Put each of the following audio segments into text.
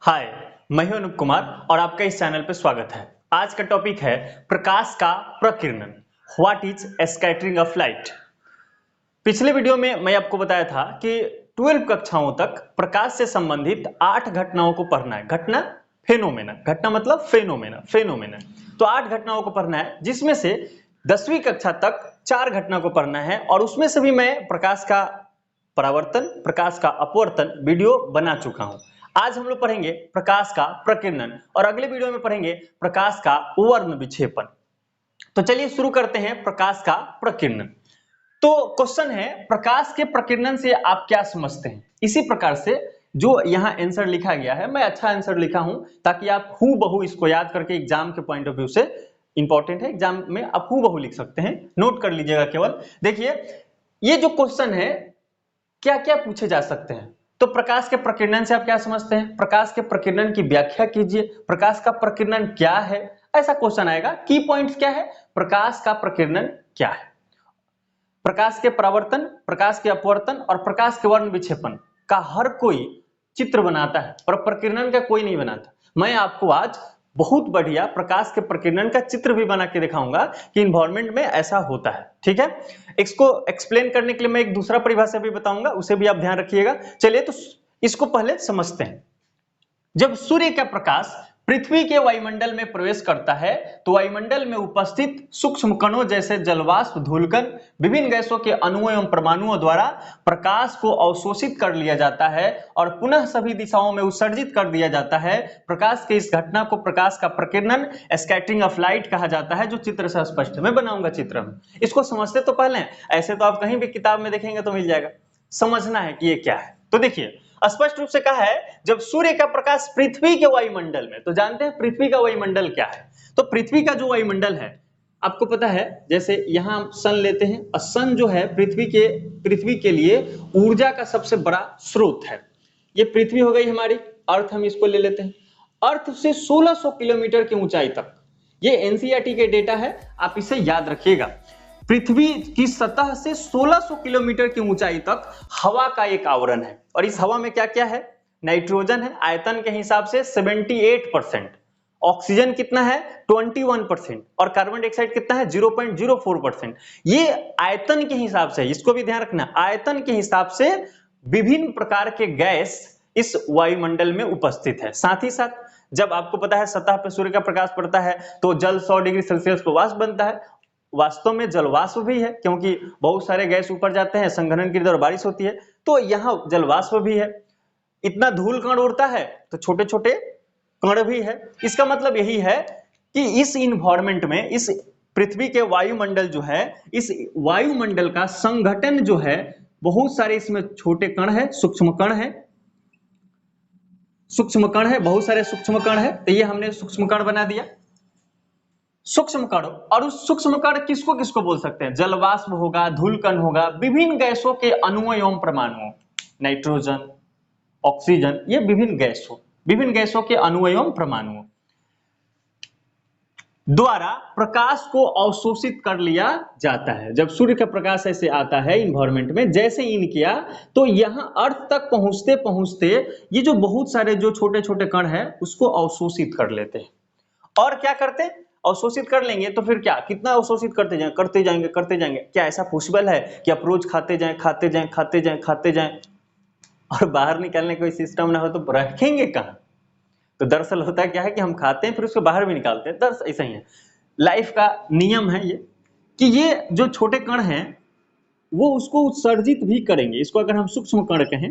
हाय, मैं हूं अनूप कुमार और आपका इस चैनल पर स्वागत है। आज का टॉपिक है प्रकाश का प्रकीर्णन। What is scattering of light. पिछले वीडियो में मैं आपको बताया था कि 12 कक्षाओं तक प्रकाश से संबंधित 8 घटनाओं को पढ़ना है। घटना फेनोमेना, घटना मतलब फेनोमेना, फेनोमेना। तो 8 घटनाओं को पढ़ना है, जिसमें से 10वीं कक्षा तक 4 घटना को पढ़ना है और उसमें से भी मैं प्रकाश का परावर्तन, प्रकाश का अपवर्तन वीडियो बना चुका हूं। आज हम लोग पढ़ेंगे प्रकाश का प्रकीर्णन और अगले वीडियो में पढ़ेंगे प्रकाश का वर्ण विक्षेपण। तो चलिए शुरू करते हैं प्रकाश का प्रकीर्णन। तो क्वेश्चन है, प्रकाश के प्रकीर्णन से आप क्या समझते हैं। इसी प्रकार से जो यहाँ आंसर लिखा गया है, मैं अच्छा आंसर लिखा हूं ताकि आप हूबहू इसको याद करके एग्जाम के पॉइंट ऑफ व्यू से इंपॉर्टेंट है, एग्जाम में आप हूबहू लिख सकते हैं। नोट कर लीजिएगा केवल। देखिए, ये जो क्वेश्चन है क्या क्या पूछे जा सकते हैं। तो प्रकाश के प्रकीर्णन से आप क्या समझते हैं, प्रकाश के प्रकीर्णन की व्याख्या कीजिए, प्रकाश का प्रकीर्णन क्या है, ऐसा क्वेश्चन आएगा। की पॉइंट्स क्या है, प्रकाश का प्रकीर्णन क्या है, प्रकाश के परावर्तन, प्रकाश के अपवर्तन और प्रकाश के वर्ण विक्षेपण का हर कोई चित्र बनाता है, पर प्रकीर्णन का कोई नहीं बनाता। मैं आपको आज बहुत बढ़िया प्रकाश के प्रकीर्णन का चित्र भी बना के दिखाऊंगा कि इन्वायरमेंट में ऐसा होता है। ठीक है, इसको एक्सप्लेन करने के लिए मैं एक दूसरा परिभाषा भी बताऊंगा, उसे भी आप ध्यान रखिएगा। चलिए तो इसको पहले समझते हैं। जब सूर्य का प्रकाश पृथ्वी के वायुमंडल में प्रवेश करता है तो वायुमंडल में उपस्थित सूक्ष्म कणों जैसे जलवाष्प, धूलकण, विभिन्न गैसों के अणुओं एवं परमाणुओं द्वारा प्रकाश को अवशोषित कर लिया जाता है और पुनः सभी दिशाओं में उत्सर्जित कर दिया जाता है। प्रकाश के इस घटना को प्रकाश का प्रकीर्णन, स्कैटरिंग ऑफ लाइट कहा जाता है, जो चित्र से स्पष्ट है। मैं बनाऊंगा चित्र में, इसको समझते तो पहले, ऐसे तो आप कहीं भी किताब में देखेंगे तो मिल जाएगा। समझना है कि ये क्या है। तो देखिए, स्पष्ट रूप से कहा है, जब सूर्य का प्रकाश पृथ्वी के वायुमंडल में, तो जानते हैं पृथ्वी का वायुमंडल क्या है। तो पृथ्वी का जो वायुमंडल है, आपको पता है, जैसे यहां हम सन लेते हैं और सन जो है पृथ्वी के लिए ऊर्जा का सबसे बड़ा स्रोत है। ये पृथ्वी हो गई हमारी, अर्थ हम इसको ले लेते हैं। अर्थ से 1600 किलोमीटर की ऊंचाई तक, ये एनसीईआरटी के डेटा है, आप इसे याद रखिएगा। पृथ्वी की सतह से 1600 किलोमीटर की ऊंचाई तक हवा का एक आवरण है और इस हवा में क्या क्या है, नाइट्रोजन है, आयतन के हिसाब से 78%, ऑक्सीजन कितना है 21% और कार्बन डाइऑक्साइड कितना है 0.04%। ये आयतन के हिसाब से, इसको भी ध्यान रखना, आयतन के हिसाब से विभिन्न प्रकार के गैस इस वायुमंडल में उपस्थित है। साथ ही साथ जब आपको पता है सतह पर सूर्य का प्रकाश पड़ता है तो जल 100 डिग्री सेल्सियस पर वाष्प बनता है। वास्तव में जलवाष्प भी है, क्योंकि बहुत सारे गैस ऊपर जाते हैं, संघनन की दर बारिश होती है, तो यहां जलवाष्प भी है। इतना धूल कण उड़ता है तो छोटे छोटे कण भी है। इसका मतलब यही है कि इस इन्वायरमेंट में, इस पृथ्वी के वायुमंडल जो है, इस वायुमंडल का संघटन जो है, बहुत सारे इसमें छोटे कण है, सूक्ष्म कण है, सूक्ष्म कण है, बहुत सारे सूक्ष्म कण है। तो ये हमने सूक्ष्म कण बना दिया, सूक्ष्म कण। और उस सूक्ष्म कण किसको किसको बोल सकते हैं, जलवाष्प होगा, धूलकण होगा, विभिन्न गैसों के अणुओं एवं परमाणुओं, नाइट्रोजन, ऑक्सीजन, ये विभिन्न गैसों के अणुओं एवं परमाणुओं द्वारा प्रकाश को अवशोषित कर लिया जाता है। जब सूर्य का प्रकाश ऐसे आता है इन्वायरमेंट में, जैसे इन किया, तो यहां अर्थ तक पहुंचते पहुंचते ये जो बहुत सारे जो छोटे छोटे कण है उसको अवशोषित कर लेते हैं। और क्या करते हैं, अवशोषित कर लेंगे तो फिर क्या, कितना अवशोषित करते जाएं, करते जाएंगे करते जाएंगे। क्या ऐसा पॉसिबल है कि आप रोज खाते जाएं खाते जाएं खाते जाएं खाते जाएं और बाहर निकालने का कोई सिस्टम ना हो, तो रखेंगे कहां। तो दरअसल होता क्या है कि हम खाते हैं फिर उसको बाहर भी निकालते हैं। दरअसल ऐसा ही है, लाइफ का नियम है ये, कि ये जो छोटे कण हैं वो उसको उत्सर्जित भी करेंगे। इसको अगर हम सूक्ष्म कण कहें,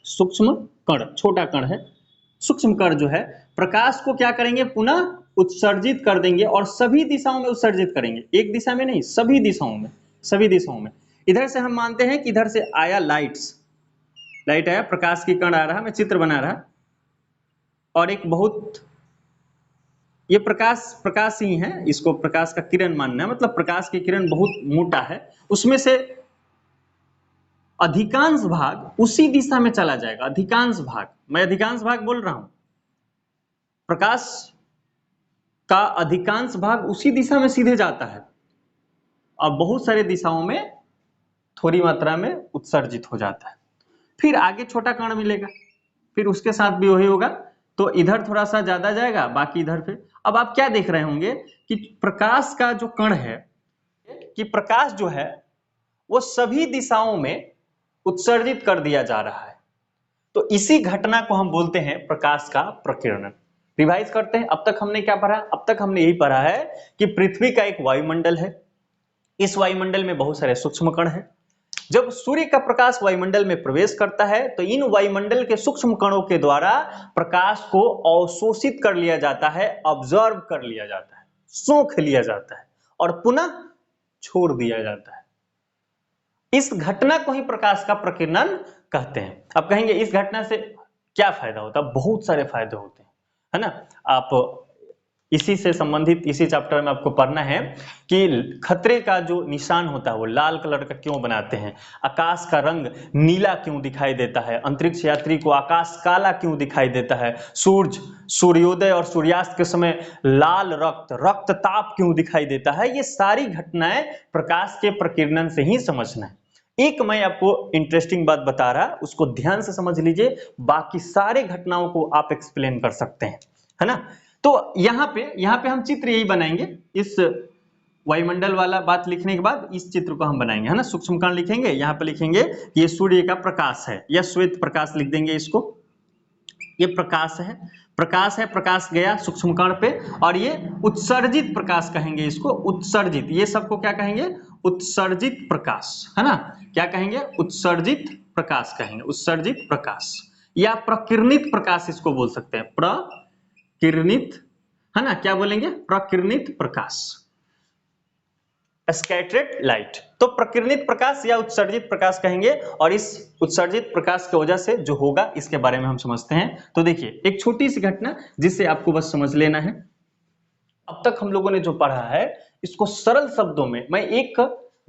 सूक्ष्म कण छोटा कण है, सूक्ष्म कण जो है प्रकाश को क्या करेंगे, पुनः उत्सर्जित कर देंगे और सभी दिशाओं में उत्सर्जित करेंगे, एक दिशा में नहीं, सभी दिशाओं में, सभी दिशाओं में। इधर से हम मानते हैं कि इधर से आया लाइट आया, प्रकाश की कण आ रहा, मैं चित्र बना रहा, और एक बहुत, ये प्रकाश ही है, इसको प्रकाश का किरण मानना है, मतलब प्रकाश की किरण बहुत मोटा है, उसमें से अधिकांश भाग उसी दिशा में चला जाएगा। अधिकांश भाग, मैं अधिकांश भाग बोल रहा हूं, प्रकाश का अधिकांश भाग उसी दिशा में सीधे जाता है और बहुत सारे दिशाओं में थोड़ी मात्रा में उत्सर्जित हो जाता है। फिर आगे छोटा कण मिलेगा, फिर उसके साथ भी वही होगा, तो इधर थोड़ा सा ज्यादा जाएगा, बाकी इधर पे। अब आप क्या देख रहे होंगे कि प्रकाश का जो कण है, कि प्रकाश जो है वो सभी दिशाओं में उत्सर्जित कर दिया जा रहा है। तो इसी घटना को हम बोलते हैं प्रकाश का प्रकीर्णन। रिवाइज करते हैं, अब तक हमने क्या पढ़ा? अब तक हमने यही पढ़ा है कि पृथ्वी का एक वायुमंडल है, इस वायुमंडल में बहुत सारे सूक्ष्म कण हैं। जब सूर्य का प्रकाश वायुमंडल में प्रवेश करता है तो इन वायुमंडल के सूक्ष्म कणों के द्वारा प्रकाश को अवशोषित कर लिया जाता है, ऑब्जर्व कर लिया जाता है, सोख लिया जाता है और पुनः छोड़ दिया जाता है। इस घटना को ही प्रकाश का प्रकीर्णन कहते हैं। अब कहेंगे इस घटना से क्या फायदा होता है? बहुत सारे फायदे होते हैं, है ना। आप इसी से संबंधित इसी चैप्टर में आपको पढ़ना है कि खतरे का जो निशान होता है वो लाल कलर का क्यों बनाते हैं, आकाश का रंग नीला क्यों दिखाई देता है, अंतरिक्ष यात्री को आकाश काला क्यों दिखाई देता है, सूर्योदय और सूर्यास्त के समय लाल रक्तताप क्यों दिखाई देता है। ये सारी घटनाएं प्रकाश के प्रकीर्णन से ही समझना है। एक मैं आपको इंटरेस्टिंग बात बता रहा, उसको ध्यान से समझ लीजिए, बाकी सारे घटनाओं को आप एक्सप्लेन कर सकते हैं, है ना। तो यहाँ पे हम चित्र यही बनाएंगे, इस वायुमंडल वाला बात लिखने के बाद इस चित्र को हम बनाएंगे, है ना। सूक्ष्म कण लिखेंगे, यहाँ पे लिखेंगे ये सूर्य का प्रकाश है या श्वेत प्रकाश लिख देंगे इसको, ये प्रकाश है, प्रकाश गया सूक्ष्म कण पे, और ये उत्सर्जित प्रकाश कहेंगे इसको, उत्सर्जित, ये सबको क्या कहेंगे? उत्सर्जित प्रकाश, है ना। क्या कहेंगे? उत्सर्जित प्रकाश कहेंगे, उत्सर्जित प्रकाश या प्रकीर्णित प्रकाश इसको बोल सकते हैं, प्रकीर्णित, है ना। क्या बोलेंगे? प्रकीर्णित प्रकाश, स्कैटर्ड लाइट। तो प्रकीर्णित प्रकाश या उत्सर्जित प्रकाश कहेंगे, और इस उत्सर्जित प्रकाश की वजह से जो होगा इसके बारे में हम समझते हैं। तो देखिए एक छोटी सी घटना जिससे आपको बस समझ लेना है। अब तक हम लोगों ने जो पढ़ा है इसको सरल शब्दों में मैं एक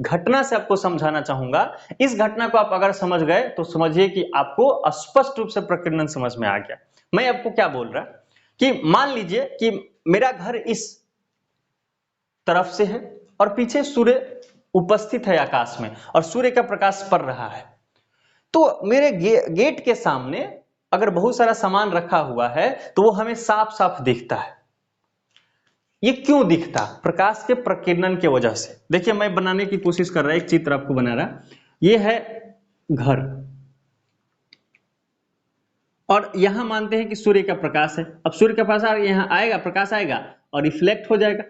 घटना से आपको समझाना चाहूंगा। इस घटना को आप अगर समझ गए तो समझिए कि आपको स्पष्ट रूप से प्रकीर्णन समझ में आ गया। मैं आपको क्या बोल रहा कि मान लीजिए कि मेरा घर इस तरफ से है और पीछे सूर्य उपस्थित है आकाश में और सूर्य का प्रकाश पड़ रहा है। तो मेरे गेट के सामने अगर बहुत सारा सामान रखा हुआ है तो वो हमें साफ साफ दिखता है। ये क्यों दिखता? प्रकाश के प्रकीर्णन की वजह से। देखिए मैं बनाने की कोशिश कर रहा, एक चित्र आपको बना रहा। ये है घर और यहां मानते हैं कि सूर्य का प्रकाश है। अब सूर्य का प्रकाश यहां आएगा, प्रकाश आएगा और रिफ्लेक्ट हो जाएगा,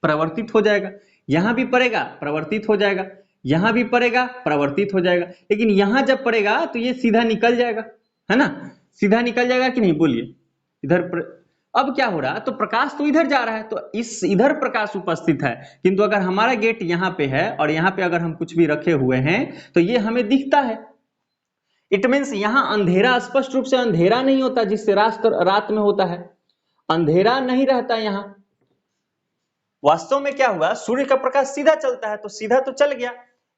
परावर्तित हो जाएगा, यहां भी पड़ेगा प्रवर्तित हो जाएगा, यहां भी पड़ेगा प्रवर्तित हो जाएगा, लेकिन यहां जब पड़ेगा तो ये सीधा निकल जाएगा, है ना। सीधा निकल जाएगा कि नहीं? बोलिए इधर अब क्या हो रहा? तो प्रकाश तो इधर जा रहा है, तो इस इधर प्रकाश उपस्थित है, किंतु अगर हमारा गेट यहां पे है और यहां पे अगर हम कुछ भी रखे हुए हैं तो ये हमें दिखता है। इट मीन्स यहां अंधेरा, स्पष्ट रूप से अंधेरा नहीं होता जिससे रात में होता है, अंधेरा नहीं रहता यहां। वास्तव में क्या हुआ? सूर्य का प्रकाश सीधा चलता है तो सीधा तो चल गया,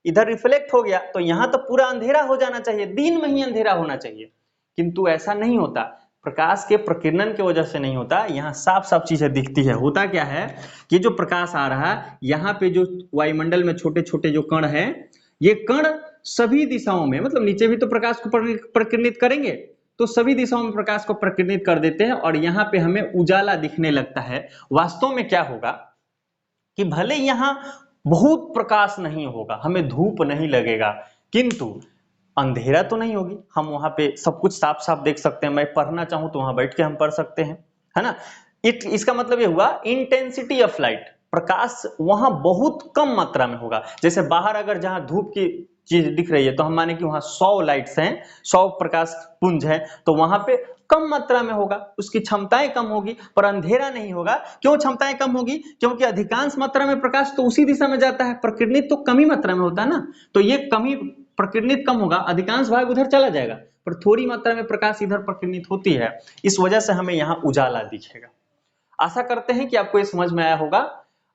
इधर रिफ्लेक्ट हो गया, तो यहां तो पूरा अंधेरा हो जाना चाहिए, दिन में ही अंधेरा होना चाहिए, किंतु ऐसा नहीं होता। प्रकाश के प्रकीर्णन की वजह से नहीं होता, यहां साफ साफ चीजें दिखती है। होता क्या है कि जो प्रकाश आ रहा है, यहाँ पे जो वायुमंडल में छोटे छोटे जो कण है, ये कण सभी दिशाओं में, मतलब नीचे भी तो प्रकाश को प्रकीर्णित करेंगे, तो सभी दिशाओं में प्रकाश को प्रकीर्णित कर देते हैं और यहाँ पे हमें उजाला दिखने लगता है। वास्तव में क्या होगा कि भले यहां बहुत प्रकाश नहीं होगा, हमें धूप नहीं लगेगा, किंतु अंधेरा तो नहीं होगी, हम वहां पे सब कुछ साफ साफ देख सकते हैं। मैं पढ़ना चाहूं तो वहां बैठ के हम पढ़ सकते हैं, है ना। इसका मतलब ये हुआ इंटेंसिटी ऑफ लाइट, प्रकाश वहां बहुत कम मात्रा में होगा। जैसे बाहर अगर जहां धूप की चीज दिख रही है तो हम माने कि वहां 100 लाइट्स हैं, 100 प्रकाश पुंज है, तो वहां पे कम मात्रा में होगा, उसकी क्षमताएं कम होगी, पर अंधेरा नहीं होगा। क्यों क्षमताएं कम होगी? क्योंकि अधिकांश मात्रा में प्रकाश तो उसी दिशा में जाता है, प्रकीर्णित तो कम ही मात्रा में होता है ना, तो ये कमी प्रकीर्णित कम होगा, अधिकांश भाग उधर चला जाएगा, पर थोड़ी मात्रा में प्रकाश इधर प्रकीर्णित होती है, इस वजह से हमें यहाँ उजाला दिखेगा। आशा करते हैं कि आपको ये समझ में आया होगा।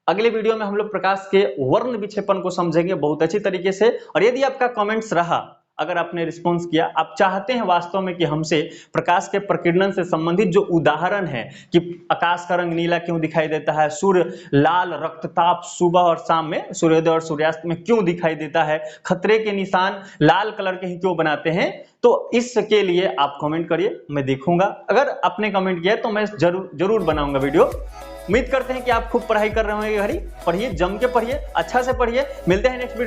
अगले वीडियो में हम लोग प्रकाश के वर्ण विक्षेपण को समझेंगे बहुत अच्छी तरीके से, और यदि आपका कमेंट्स रहा अगर आपने रिस्पॉन्स किया, आप चाहते हैं वास्तव में कि हमसे प्रकाश के प्रकीर्णन से संबंधित जो उदाहरण है कि आकाश का रंग नीला क्यों दिखाई देता है, सूर्य लाल रक्तताप सुबह और शाम में सूर्योदय और सूर्यास्त में क्यों दिखाई देता है, खतरे के निशान लाल कलर के ही क्यों बनाते हैं, तो इसके लिए आप कमेंट करिए, मैं देखूंगा। अगर आपने कमेंट किया तो मैं जरूर बनाऊंगा वीडियो। उम्मीद करते हैं कि आप खूब पढ़ाई कर रहे होंगे, घड़ी पढ़िए, जम के पढ़िए, अच्छा से पढ़िए। मिलते हैं नेक्स्ट वीडियो।